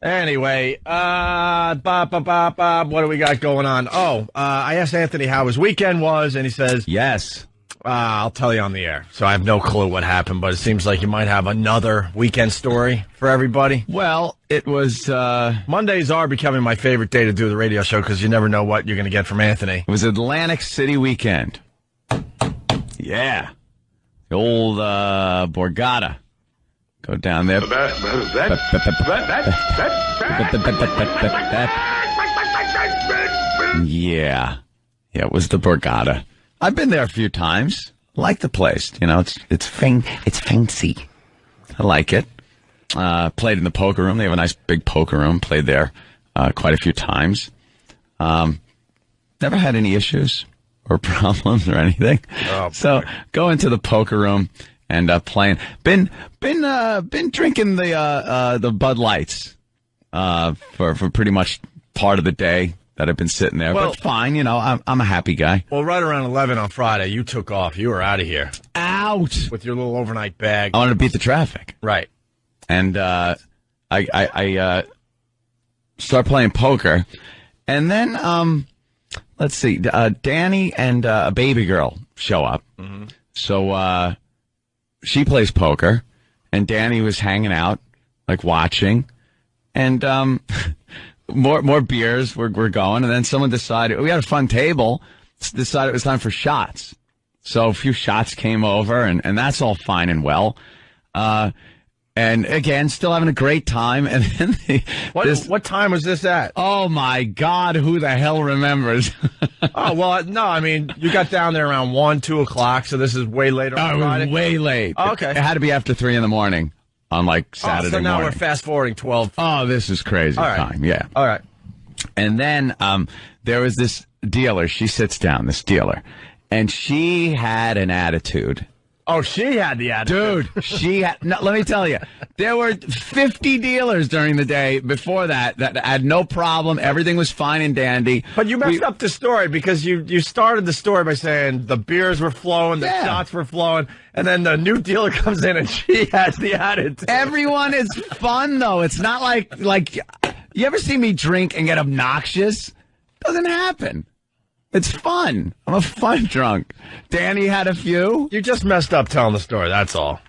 Anyway, what do we got going on? I asked Anthony how his weekend was, and he says, Yes. I'll tell you on the air. So I have no clue what happened, but it seems like you might have another weekend story for everybody. Well, it was, Mondays are becoming my favorite day to do the radio show because you never know what you're going to get from Anthony. it was Atlantic City weekend. Yeah. The old, Borgata. Go down there. Yeah. Yeah, it was the Borgata. I've been there a few times. I like the place. You know, it's fancy. I like it. Played in the poker room. They have a nice big poker room. Played there quite a few times. Never had any issues or problems or anything. So go into the poker room and playing. Been drinking the Bud Lights for pretty much part of the day that I've been sitting there. Well, but fine, you know, I'm a happy guy. Well, right around 11 on Friday, you took off. You were out of here. Out with your little overnight bag. I wanted to beat the traffic. Right. And I start playing poker, and then let's see, Danny and a baby girl show up. Mm-hmm. So she plays poker, and Danny was hanging out, like watching, and more beers were going, and then someone decided, we had a fun table, decided it was time for shots. So a few shots came over, and that's all fine and well. And again, still having a great time. And then what time was this at? Oh my God, who the hell remembers? Oh, well, no, I mean, you got down there around 1, 2 o'clock, so this is way later on Friday. It was way late. Oh, okay. It had to be after 3 in the morning on like Saturday so now morning. we're fast forwarding 12. Oh, this is crazy time. Yeah. All right. And then there was this dealer. She sits down, this dealer, and she had an attitude. Oh, she had the attitude. Dude, she had, no, let me tell you, there were 50 dealers during the day before that had no problem. Everything was fine and dandy. But you messed up the story because you started the story by saying the beers were flowing, the shots were flowing, and then the new dealer comes in and she has the attitude. Everyone is fun, though. It's not like you ever see me drink and get obnoxious? Doesn't happen. It's fun. I'm a fun drunk. Danny had a few. You just messed up telling the story, that's all.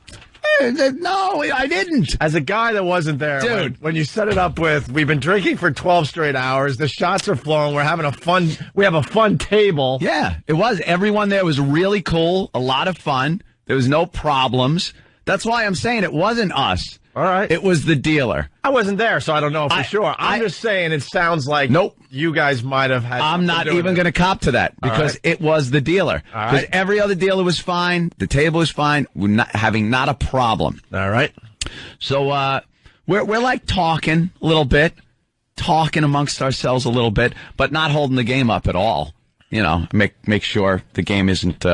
No, I didn't. As a guy that wasn't there, dude, when you set it up with, we've been drinking for 12 straight hours, the shots are flowing, we have a fun table. Yeah, it was. Everyone there was really cool, a lot of fun. There was no problems. That's why I'm saying it wasn't us. All right. It was the dealer. I wasn't there, so I don't know for sure. I'm just saying it sounds like you guys might have had. I'm not even going to cop to that because it was the dealer. Because every other dealer was fine. The table was fine. We're having not a problem. All right. So we're like talking a little bit, talking amongst ourselves a little bit, but not holding the game up at all. You know, make sure the game isn't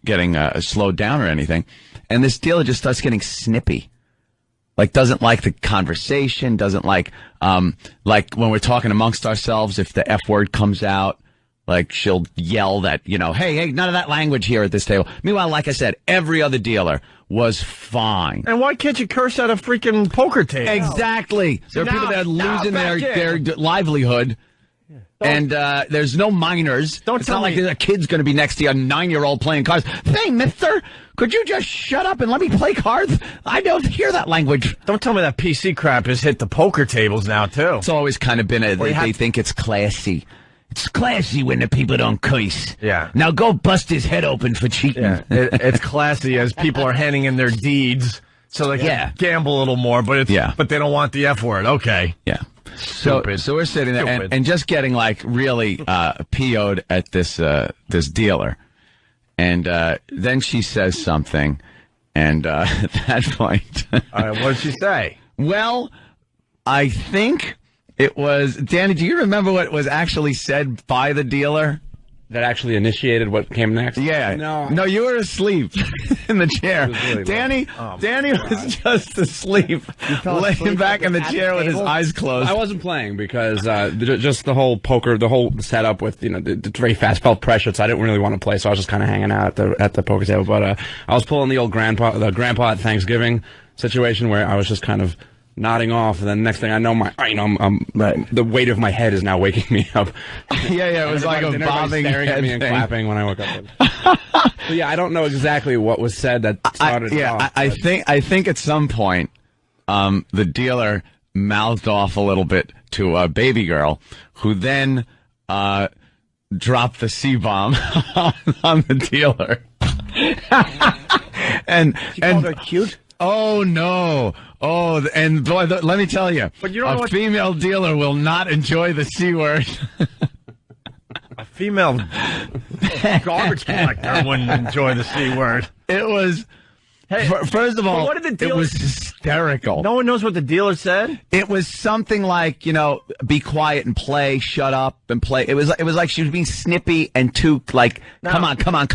getting slowed down or anything. And this dealer just starts getting snippy. Like, doesn't like the conversation, doesn't like when we're talking amongst ourselves, if the F word comes out, like, she'll yell that, you know, hey, none of that language here at this table. Meanwhile, like I said, every other dealer was fine. And why can't you curse at a freaking poker table? Exactly. There are people that are losing their livelihood. And there's no minors. It's not like a kid's going to be next to you, a 9-year-old playing cards. Hey, mister, could you just shut up and let me play cards? I don't hear that language. Don't tell me that PC crap has hit the poker tables now, too. It's always kind of been they think it's classy. It's classy when the people don't curse. Yeah. Now go bust his head open for cheating. Yeah. It's classy as people are handing in their deeds so they can gamble a little more, but but they don't want the F word. Okay. Yeah. So we're sitting there and just getting like really PO'd at this dealer, and then she says something, and at that point, all right, what did she say? Well, I think it was Danny. Do you remember what was actually said by the dealer? That actually initiated what came next? Yeah. No, you were asleep in the chair. Really Danny was just asleep, laying back in the chair with his eyes closed. I wasn't playing because just the whole poker, the whole setup with, you know, it's very fast, felt pressure, so I didn't really want to play, so I was just kind of hanging out at the poker table. But I was pulling the old grandpa at Thanksgiving situation where I was just kind of nodding off, and then next thing I know, the weight of my head is now waking me up. Yeah, it was like a bobbing staring head at me and thing. clapping when I woke up. So yeah, I don't know exactly what was said that started it off. I think at some point, the dealer mouthed off a little bit to a baby girl, who then dropped the C-bomb on the dealer. and called her cute? Oh no! Oh, and boy, let me tell you, but you don't know female dealer will not enjoy the C word. A female garbage collector wouldn't enjoy the C word. It was. Hey, first of all, what did the dealer, it was hysterical. No one knows what the dealer said? It was something like, be quiet and play, shut up and play. It was like she was being snippy and too, like, come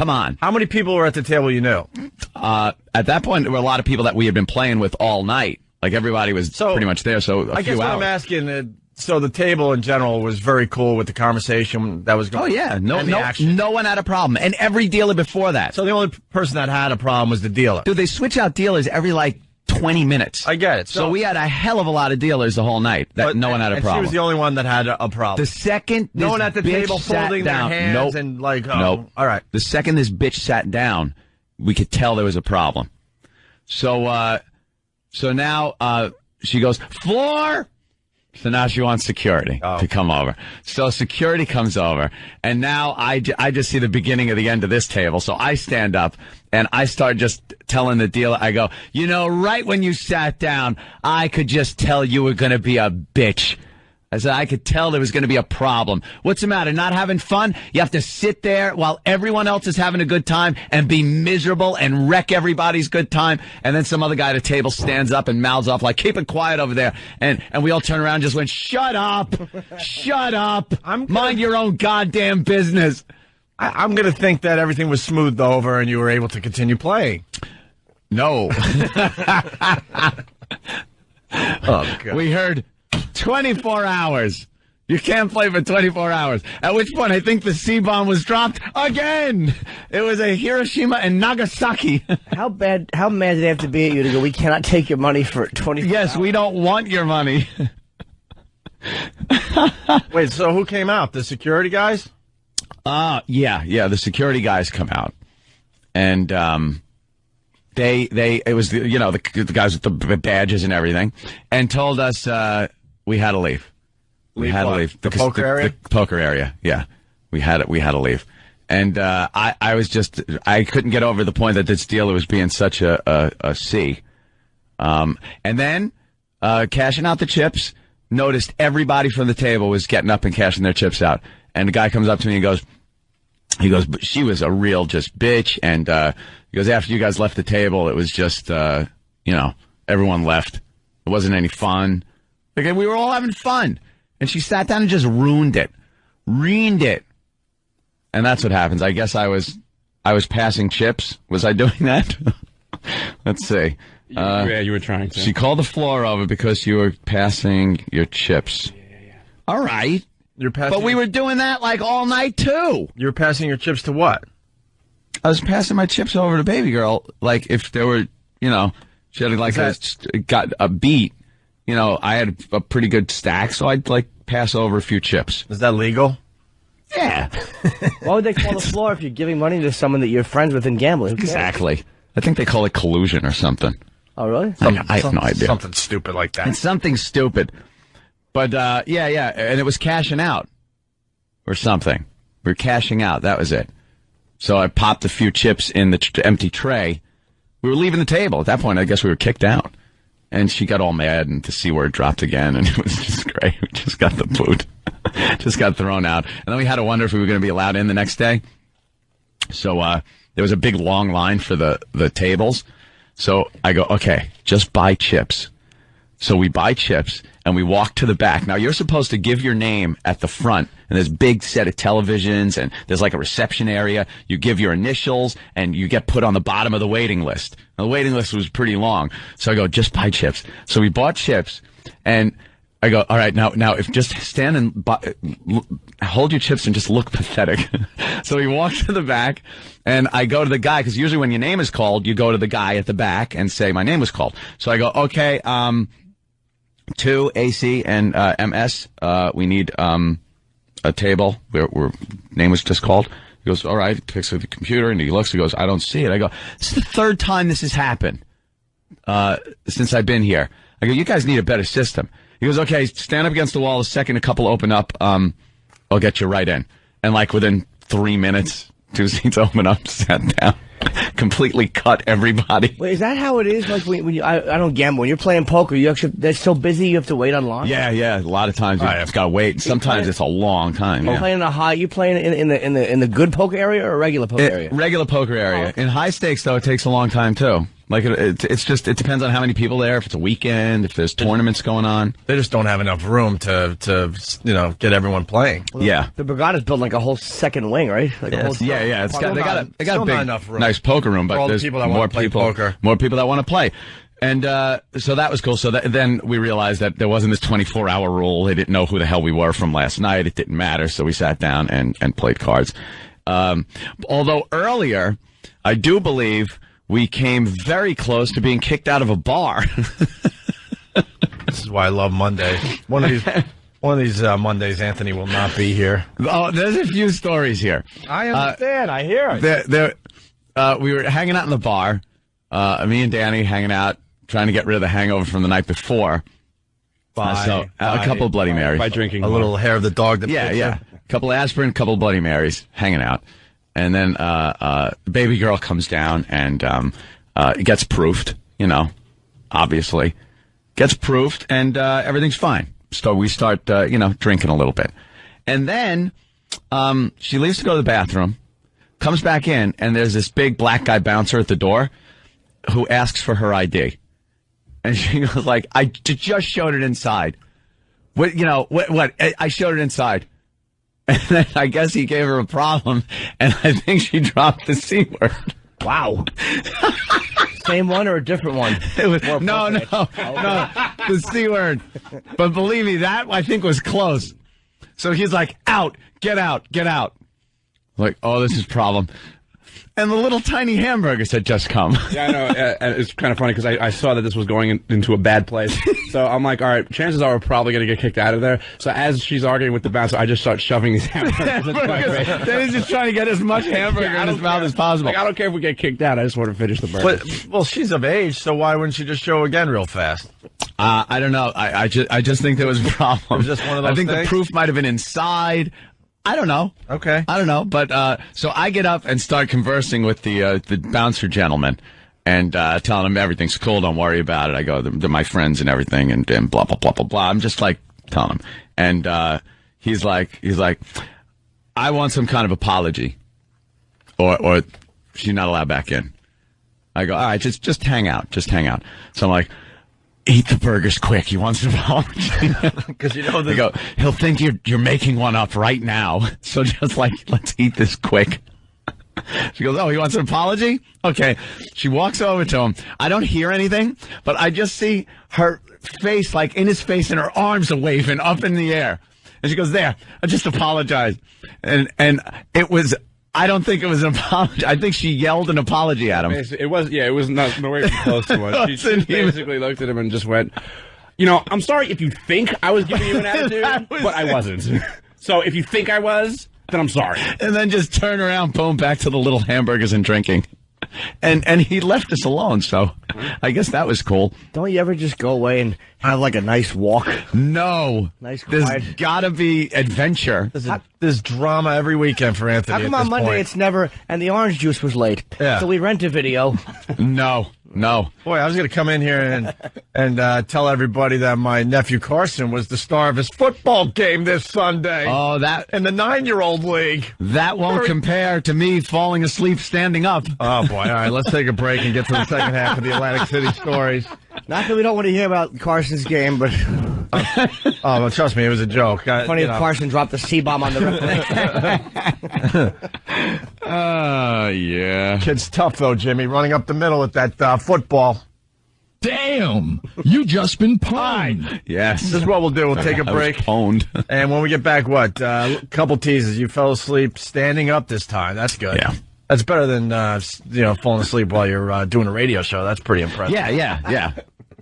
on. How many people were at the table you knew? At that point, there were a lot of people that we had been playing with all night. Like, everybody was pretty much there, so I guess what I'm asking, so the table in general was very cool with the conversation that was going on. Oh, yeah. No one had a problem. And every dealer before that. So the only person that had a problem was the dealer. Dude, they switch out dealers every, 20 minutes. I get it. So we had a hell of a lot of dealers the whole night that no one had a problem. She was the only one that had a problem. The second no one at the table folding their hands and all right. The second this bitch sat down, we could tell there was a problem. So now she goes, floor! So now she wants security to come over. So security comes over, and now I just see the beginning of the end of this table. So I stand up, and I start just telling the dealer, I go, right when you sat down, I could just tell you were going to be a bitch. I said, I could tell there was going to be a problem. What's the matter? Not having fun? You have to sit there while everyone else is having a good time and be miserable and wreck everybody's good time. And then some other guy at a table stands up and mouths off like, keep it quiet over there. And we all turn around and just went, shut up. Shut up. Mind your own goddamn business. I'm going to think that everything was smoothed over and you were able to continue playing. No. Oh, God. We heard 24 hours. You can't play for 24 hours. At which point, I think the C-bomb was dropped again. It was a Hiroshima and Nagasaki. How mad did they have to be at you to go, we cannot take your money for 24 Yes, hours? we don't want your money. Wait, so who came out? The security guys? Yeah, the security guys come out. And, it was, the guys with the badges and everything, and told us, we had to leave. We had to leave. The poker area? The poker area, yeah. We had to leave. And, I couldn't get over the point that this dealer was being such a C. And then, cashing out the chips, noticed everybody from the table was getting up and cashing their chips out. And the guy comes up to me and he goes, but she was a real just bitch. And, he goes, after you guys left the table, it was just, everyone left. It wasn't any fun. Like, we were all having fun. And she sat down and just ruined it. And that's what happens. I guess I was passing chips. Was I doing that? Let's see. Yeah, you were trying to. She called the floor over because you were passing your chips. Yeah. All right. But we were doing that all night too. You were passing your chips to what? I was passing my chips over to baby girl. Like if there were, she had got a beat. I had a pretty good stack, so I'd pass over a few chips. Is that legal? Yeah. Why would they call the floor if you're giving money to someone that you're friends with in gambling? Exactly. I think they call it collusion or something. Oh, really? I have no idea. Something stupid like that. It's something stupid. But, yeah, and it was cashing out or something. We were cashing out. That was it. So I popped a few chips in the empty tray. We were leaving the table. At that point, I guess we were kicked out. And she got all mad and the C word dropped again, and it was just great. We just got the boot. Just got thrown out. And then we had to wonder if we were going to be allowed in the next day. So there was a big long line for the tables. So I go, okay, just buy chips. So we buy chips, and we walk to the back. Now, you're supposed to give your name at the front, and there's a big set of televisions, and there's a reception area. You give your initials, and you get put on the bottom of the waiting list. Now, the waiting list was pretty long. So I go, just buy chips. So we bought chips, and I go, all right, now if just stand and hold your chips and just look pathetic. So we walk to the back, and I go to the guy, because usually when your name is called, you go to the guy at the back and say, my name was called. So I go, okay, 2 AC and MS. We need a table. We're name was just called. He goes, all right. He picks up the computer and he looks. He goes, I don't see it. I go, this is the third time this has happened since I've been here. I go, you guys need a better system. He goes, okay, stand up against the wall. The second a couple open up, I'll get you right in. And like within 3 minutes, 2 seats open up, sat down. Completely cut everybody. Wait, is that how it is? Like when you, I don't gamble. When you're playing poker, you actually that's so busy you have to wait online. Yeah. A lot of times you just gotta wait. Sometimes it's a long time. You playing the high? You playing in the good poker area or regular poker area? Regular poker area. In high stakes though, it takes a long time too. Like it's just it depends on how many people there. If it's a weekend, if there's tournaments going on, they just don't have enough room to get everyone playing. Well, yeah, the Borgata's built like a whole second wing, right? Like a whole yeah. They got a big enough room. Nice poker room, but there's more people that want to play. And so that was cool. So then we realized that there wasn't this 24-hour rule. They didn't know who the hell we were from last night. It didn't matter. So we sat down and played cards. Although earlier, I do believe we came very close to being kicked out of a bar. This is why I love Mondays. One of these Mondays, Anthony will not be here. Oh, there's a few stories here. I understand. I hear it. We were hanging out in the bar. Me and Danny hanging out, trying to get rid of the hangover from the night before. A couple of Bloody Marys. By drinking a little hair of the dog. Yeah. A couple of aspirin, a couple of Bloody Marys, hanging out. And then baby girl comes down and gets proofed, obviously. Gets proofed, and everything's fine. So we start, drinking a little bit. And then she leaves to go to the bathroom, comes back in, and there's this big black guy bouncer at the door who asks for her ID. And she goes like, I just showed it inside. What? I showed it inside. And then I guess he gave her a problem, and I think she dropped the C word. Wow. Same one or a different one? It was, no, the C word. But believe me, that I think was close. So he's like, out, get out. Like, oh, this is a problem. And the little tiny hamburgers had just come. Yeah, I know. And it's kind of funny because I saw that this was going into a bad place. So I'm like, all right, chances are we're probably going to get kicked out of there. So as she's arguing with the bouncer, I just start shoving these hamburgers into my face. Then he's just trying to get as much hamburger in his mouth as possible. Like, I don't care if we get kicked out. I just want to finish the burger. Well, she's of age, so why wouldn't she just show again real fast? I don't know. I just think there was a problem. It was just one of those things? The proof might have been inside. I don't know. Okay. I don't know. But so I get up and start conversing with the bouncer gentleman and telling him everything's cool. Don't worry about it. I go, they're my friends and everything and blah, blah, blah, blah, blah. I'm just like telling him. And he's like, I want some kind of apology or she's not allowed back in. I go, all right, just hang out. Just hang out. So I'm like, eat the burgers quick. He wants an apology. Because I go, he'll think you're making one up right now. So just like, let's eat this quick. She goes, oh, he wants an apology? Okay. She walks over to him. I don't hear anything, but I just see her face, like in his face, and her arms are waving up in the air. And she goes, there, I just apologized. And it was, I don't think it was an apology. I think she yelled an apology at him. It was not no way close to it. She basically looked at him and just went, I'm sorry if you think I was giving you an attitude, but I wasn't. So if you think I was, then I'm sorry. And then just turn around, boom, back to the little hamburgers and drinking. And he left us alone, so I guess that was cool. Don't you ever just go away and have like a nice walk? No. Nice quiet. There's gotta be adventure. There's drama every weekend for Anthony. How come on Monday it's never, and the orange juice was late? Yeah. So we rent a video. No. Boy, I was going to come in here and tell everybody that my nephew Carson was the star of his football game this Sunday. Oh, that in the 9-year-old league. That won't compare to me falling asleep standing up. Oh boy! All right, let's take a break and get to the second half of the Atlantic City stories. Not that we don't want to hear about Carson's game, but well, trust me, it was a joke. Funny if Carson dropped the C-bomb on the referee. Yeah. Kid's tough though, Jimmy, running up the middle with that football. Damn! You just been pwned. Yes. This is what we'll do. We'll take a break. Pwned. And when we get back, a couple teases. You fell asleep standing up this time. That's good. Yeah. That's better than falling asleep while you're doing a radio show. That's pretty impressive. Yeah.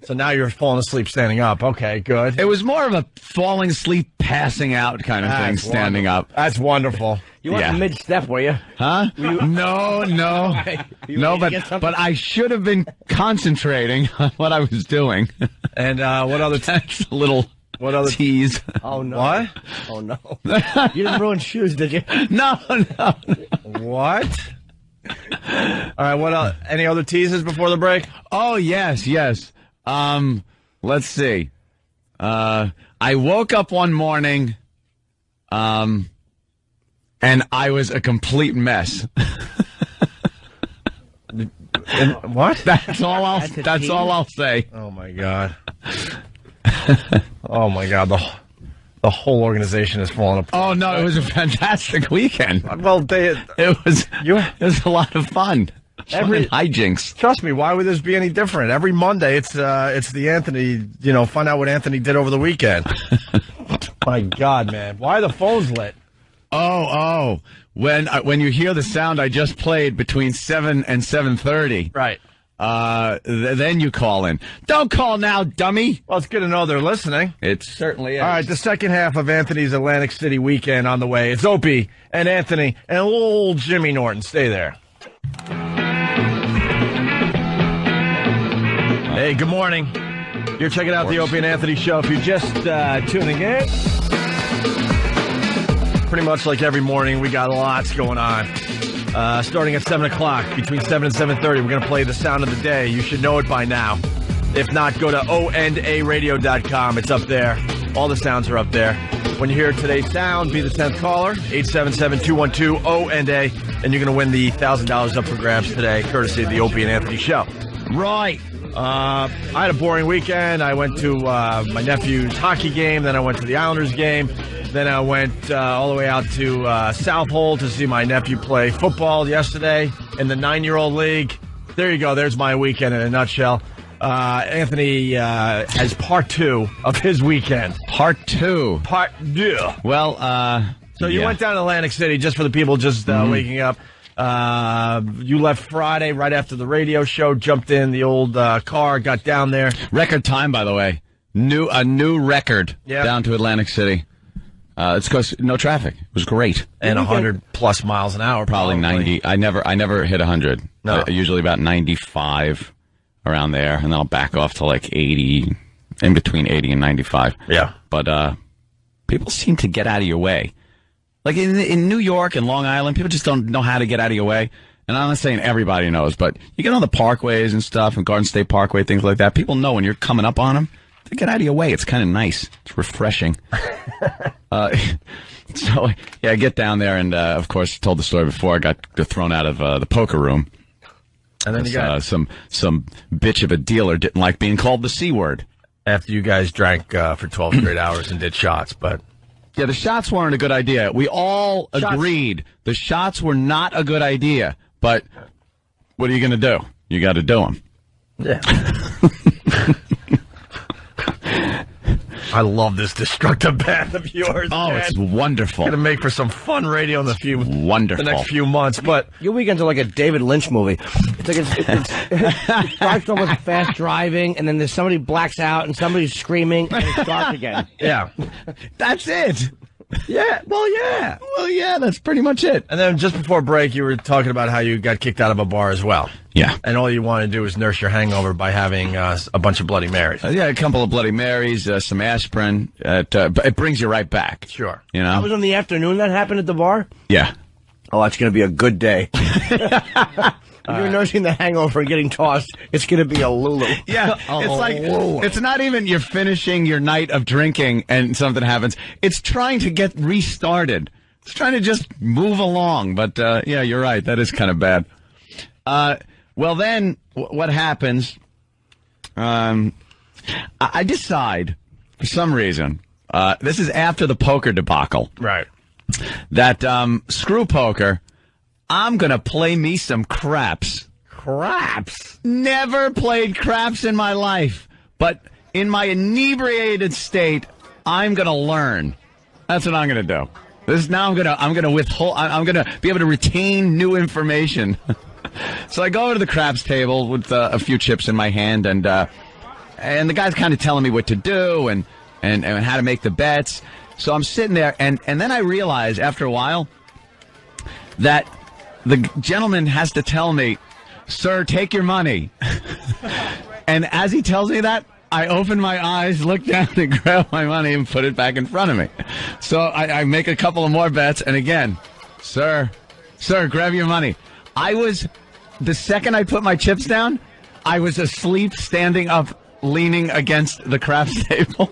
So now you're falling asleep standing up. Okay, good. It was more of a falling asleep, passing out kind of thing, standing up. That's wonderful. You weren't mid-step, were you? Huh? No. No, but I should have been concentrating on what I was doing. And what other What other tease? Oh, no. What? Oh, no. You didn't ruin shoes, did you? No. What? All right, what else? Any other teases before the break? Oh, yes. Let's see. I woke up one morning, and I was a complete mess. What? That's all I'll say. Oh my god. Oh my god. The whole organization is falling apart. Oh no, it was a fantastic weekend. Well, it was a lot of fun. Every hijinks. Trust me, why would this be any different? Every Monday, it's the Anthony. Find out what Anthony did over the weekend. My God, man, why are the phones lit? Oh, when you hear the sound I just played between 7 and 7:30, right? Then you call in. Don't call now, dummy. Well, it's good to know they're listening. It certainly is. All right, the second half of Anthony's Atlantic City weekend on the way. It's Opie and Anthony and old Jimmy Norton. Stay there. Hey, good morning. You're checking out the Opie and Anthony show. If you're just tuning in, pretty much like every morning, we got lots going on. Starting at 7 o'clock, between 7 and 7:30, we're going to play the sound of the day. You should know it by now. If not, go to ondaradio.com. It's up there. All the sounds are up there. When you hear today's sound, be the 10th caller, 877-212-ONDA, and you're going to win the $1,000 up for grabs today, courtesy of the Opie and Anthony show. Right. I had a boring weekend. I went to my nephew's hockey game, then I went to the Islanders game. Then I went all the way out to Southold to see my nephew play football yesterday in the 9-year-old league. There you go. There's my weekend in a nutshell. Anthony has part 2 of his weekend. Part 2. Well, so you went down to Atlantic City just for the people just waking up. You left Friday right after the radio show, jumped in the old car, got down there. Record time, by the way. A new record down to Atlantic City. It's because no traffic. It was great. And 100 plus miles an hour. Probably 90. I never hit 100. No. Usually about 95 around there, and then I'll back off to like 80, in between 80 and 95. Yeah. But people seem to get out of your way. Like in New York and Long Island, people just don't know how to get out of your way. And I'm not saying everybody knows, but you get on the parkways and stuff, and Garden State Parkway, things like that. People know when you're coming up on them. They get out of your way. It's kind of nice. It's refreshing. So, yeah, I get down there and, of course, told the story before. I got thrown out of the poker room. And then you got some bitch of a dealer didn't like being called the C word. After you guys drank for 12 straight hours and did shots, but... Yeah, the shots weren't a good idea. We all agreed the shots were not a good idea. But what are you going to do? You got to do them. Yeah. I love this destructive path of yours. Oh, man. It's wonderful. Going to make for some fun radio in the next few months. But your weekends are like a David Lynch movie. It's like it starts off with fast driving, and then there's somebody blacks out, and somebody's screaming, and it's dark again. Yeah, that's it. Yeah. Well, yeah. That's pretty much it. And then just before break, you were talking about how you got kicked out of a bar as well. Yeah. And all you want to do is nurse your hangover by having a bunch of Bloody Marys. Yeah, a couple of Bloody Marys, some aspirin. It brings you right back. Sure. You know? That was in the afternoon that happened at the bar? Yeah. Oh, that's going to be a good day. When you're nursing the hangover and getting tossed, it's going to be a Lulu. Yeah, it's like, it's not even you're finishing your night of drinking and something happens. It's trying to get restarted. It's trying to just move along. But, yeah, you're right. That is kind of bad. Well, then, what happens, I decide, for some reason, this is after the poker debacle. Right. That, screw poker, I'm going to play me some craps. Craps? Never played craps in my life. But in my inebriated state, I'm going to learn. That's what I'm going to do. I'm going to withhold, I'm going to be able to retain new information. So I go over to the craps table with a few chips in my hand, and and the guy's kind of telling me what to do and how to make the bets. So I'm sitting there, and then I realize after a while that the gentleman has to tell me, "Sir, take your money." And as he tells me that, I open my eyes, look down, and grab my money and put it back in front of me. So I make a couple of more bets, and again, sir, grab your money. The second I put my chips down, I was asleep, standing up, leaning against the craps table.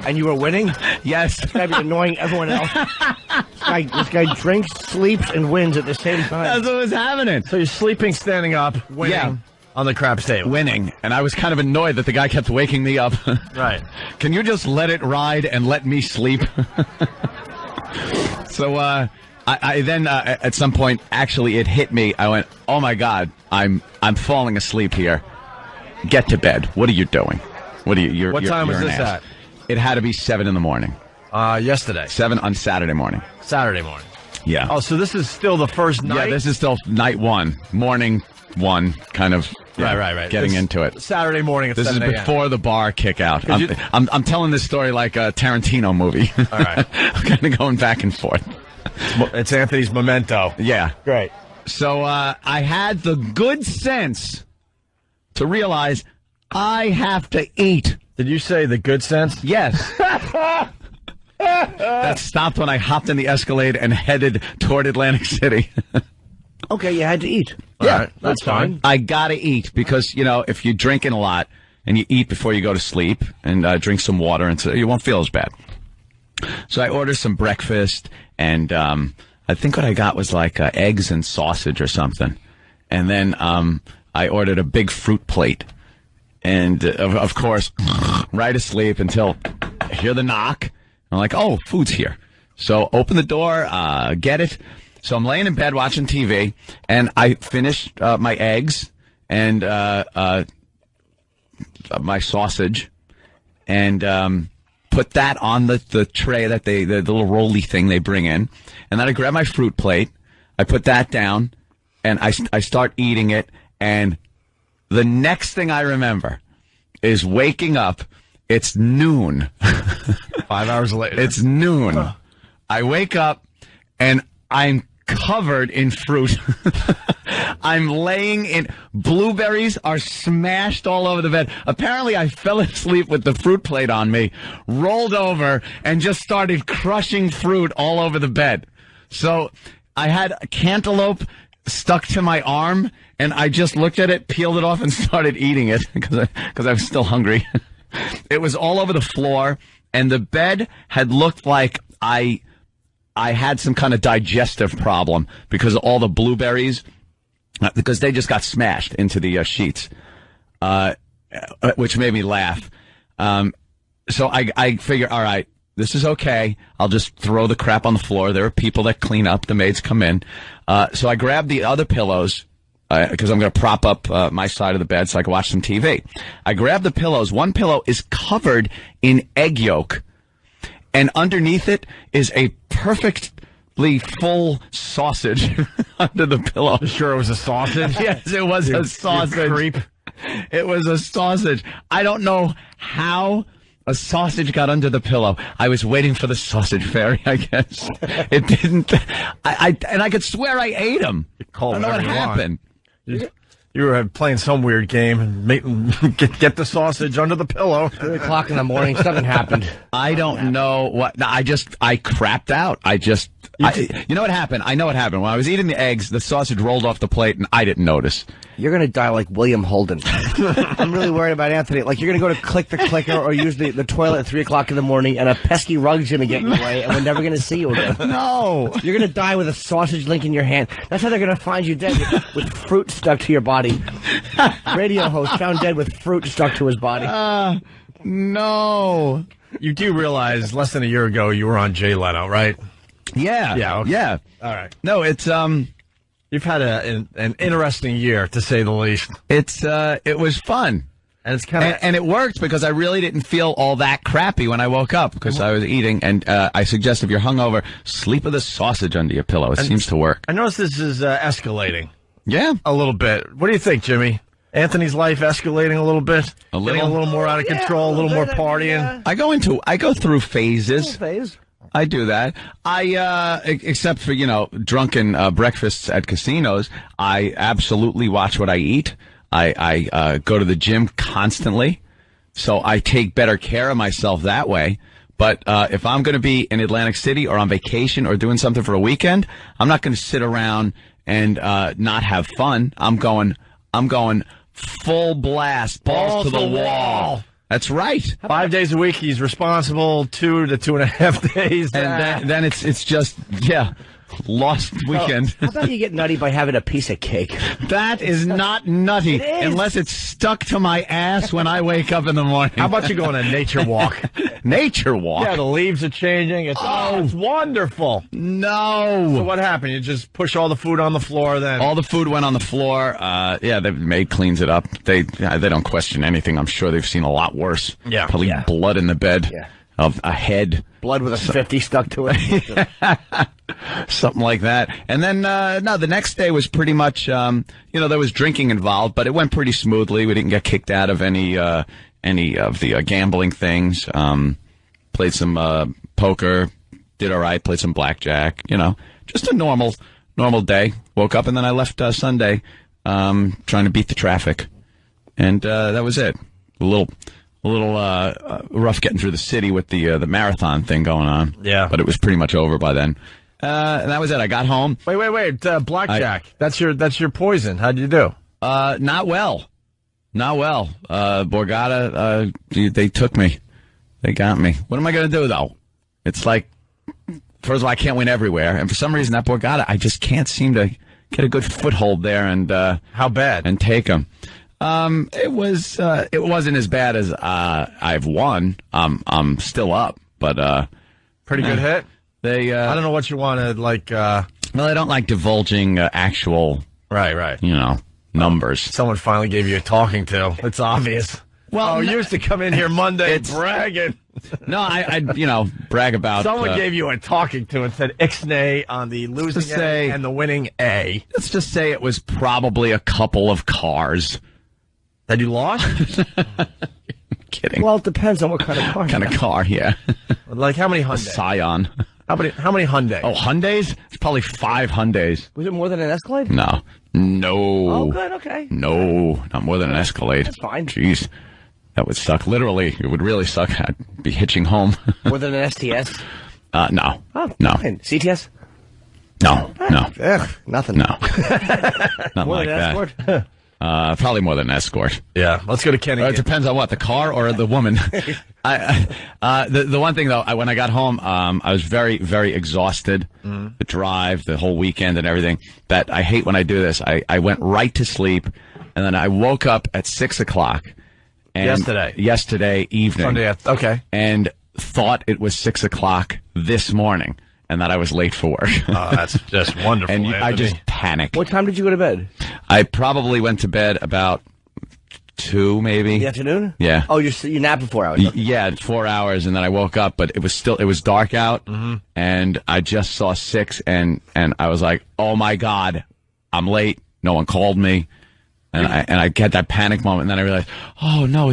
And you were winning? Yes. This guy be annoying everyone else. This guy drinks, sleeps, and wins at the same time. That's what was happening. So you're sleeping, standing up, winning. Yeah. On the craps table. Winning. And I was kind of annoyed that the guy kept waking me up. Right. Can you just let it ride and let me sleep? So I then at some point, actually, it hit me. I went, "Oh my God, I'm falling asleep here. Get to bed. What are you doing? What time was this at? It had to be 7 in the morning. Yesterday. 7 on Saturday morning. Saturday morning. Yeah. Oh, so this is still the first night? Yeah, this is still night one. Morning one, kind of. Yeah, right. Getting into it. Saturday morning at This 7 is before the bar kick out. I'm telling this story like a Tarantino movie. All right. I'm kind of going back and forth. It's Anthony's memento. Yeah. Great. So I had the good sense to realize I have to eat. Did you say the good sense? Yes. That stopped when I hopped in the Escalade and headed toward Atlantic City. Okay, you had to eat. Yeah, All right, that's fine. I gotta eat because, if you're drinking a lot and you eat before you go to sleep and drink some water, and so you won't feel as bad. So I ordered some breakfast, and I think what I got was like eggs and sausage or something. And then I ordered a big fruit plate. And, of course, right asleep until I hear the knock. I'm like, oh, food's here. So open the door, get it. So I'm laying in bed watching TV, and I finished my eggs and my sausage, and put that on the tray that the little rolly thing they bring in. And then I grab my fruit plate, I put that down, and I start eating it. And the next thing I remember is waking up. It's noon. 5 hours later. It's noon. I wake up, and I'm covered in fruit. I'm laying in. Blueberries are smashed all over the bed. Apparently, I fell asleep with the fruit plate on me, rolled over, and just started crushing fruit all over the bed. So I had a cantaloupe stuck to my arm, and I just looked at it, peeled it off, and started eating it because I was still hungry. It was all over the floor, and the bed had looked like I had some kind of digestive problem because of all the blueberries, because they just got smashed into the sheets, which made me laugh. So I figure, all right, this is okay. I'll just throw the crap on the floor. There are people that clean up. The maids come in. So I grabbed the other pillows, because I'm going to prop up my side of the bed so I can watch some TV. I grabbed the pillows. One pillow is covered in egg yolk, and underneath it is a perfectly full sausage under the pillow. Sure it was a sausage? Yes, it was a sausage. Creep. It was a sausage. I don't know how a sausage got under the pillow. I was waiting for the sausage fairy, I guess. It didn't. And I could swear I ate them. I don't know what happened. You were playing some weird game. Get the sausage under the pillow. 3 o'clock in the morning, something happened. I don't know what. I crapped out. You know what happened? I know what happened. When I was eating the eggs, the sausage rolled off the plate, and I didn't notice. You're going to die like William Holden. I'm really worried about Anthony. Like, you're going to go to click the clicker or use the toilet at 3 o'clock in the morning, and a pesky rug's going to get in your way, and we're never going to see you again. No. You're going to die with a sausage link in your hand. That's how they're going to find you dead, with fruit stuck to your body. Radio host found dead with fruit stuck to his body. No. You do realize less than a year ago you were on Jay Leno, right? Yeah. Yeah. Okay. Yeah. All right. No, it's You've had an interesting year, to say the least. It was fun. And it's kind of and it worked because I really didn't feel all that crappy when I woke up because I was eating. And I suggest if you're hungover, sleep with a sausage under your pillow. It seems to work. I notice this is escalating. Yeah, a little bit. What do you think, Jimmy? Anthony's life escalating a little bit, getting a little more out of control, a little more partying. I go through phases. Phase. I do that. Except for, drunken breakfasts at casinos, I absolutely watch what I eat. I go to the gym constantly, so I take better care of myself that way. But if I'm going to be in Atlantic City or on vacation or doing something for a weekend, I'm not going to sit around and not have fun. I'm going full blast, balls to the wall. That's right. 5 days a week, he's responsible. 2 to 2.5 days. And then it's just, lost weekend. How about you get nutty by having a piece of cake? That is not nutty. It is. Unless it's stuck to my ass when I wake up in the morning. How about you go on a nature walk? Nature walk? Yeah, the leaves are changing. It's wonderful. No. So what happened? You just push all the food on the floor then? All the food went on the floor. The maid cleans it up. They don't question anything. I'm sure they've seen a lot worse. Yeah. Probably blood in the bed of a head. Blood with a 50 stuck to it. Something like that. And then, the next day was pretty much, there was drinking involved, but it went pretty smoothly. We didn't get kicked out of any of the gambling things. Played some poker, did all right, played some blackjack, just a normal day. Woke up and then I left Sunday trying to beat the traffic. And that was it. A little rough getting through the city with the marathon thing going on. Yeah. But it was pretty much over by then. And that was it. I got home. Wait. Blackjack. That's your poison. How'd you do? Not well. Borgata, they took me. They got me. What am I going to do, though? It's like, first of all, I can't win everywhere. And for some reason, that Borgata, I just can't seem to get a good foothold there. And how bad? And take them. It wasn't as bad as I've won. I'm still up, but pretty good hit. I don't know what you wanted, well, I don't like divulging actual, right, numbers. Someone finally gave you a talking to. It's obvious. Well, you used to come in here Monday bragging. No, I brag about. Someone gave you a talking to and said Ixnay on the losing A and the winning A. Let's just say it was probably a couple of cars. That you lost? Kidding. Well, it depends on what kind of car. Yeah. Like how many A Hyundai? Scion. How many Hyundai? Oh, Hyundais? It's probably 5 Hyundais. Was it more than an Escalade? No. Oh, good, okay. No, not more than an Escalade. That's fine. Jeez. That would suck. Literally, it would really suck. I'd be hitching home. More than an STS? No. Oh, no. Fine. CTS? No. Ugh, nothing. No. Not More like than an that. Escort? Probably more than an escort. Yeah, let's go to Kenny. It depends on what, the car or the woman. The one thing though, when I got home, I was very, very exhausted. The drive, the whole weekend, and everything. That I hate when I do this. I went right to sleep, and then I woke up at 6:00. Yesterday evening. Sunday. Okay. And thought it was 6:00 this morning, and that I was late for work. Oh, that's just wonderful. And I Anthony. just panicked. What time did you go to bed? I probably went to bed about 2, maybe. In the afternoon? Yeah. Oh, you napped for 4 hours. Yeah, 4 hours, and then I woke up, but it was dark out, and I just saw 6, and I was like, oh my God, I'm late. No one called me, and I get that panic moment, and then I realized, oh no,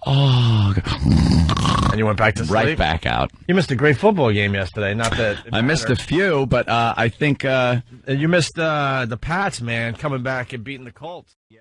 and you went back to sleep? Right back out. You missed a great football game yesterday. Not that I missed a few, but I think you missed the Pats, man, coming back and beating the Colts. Yeah.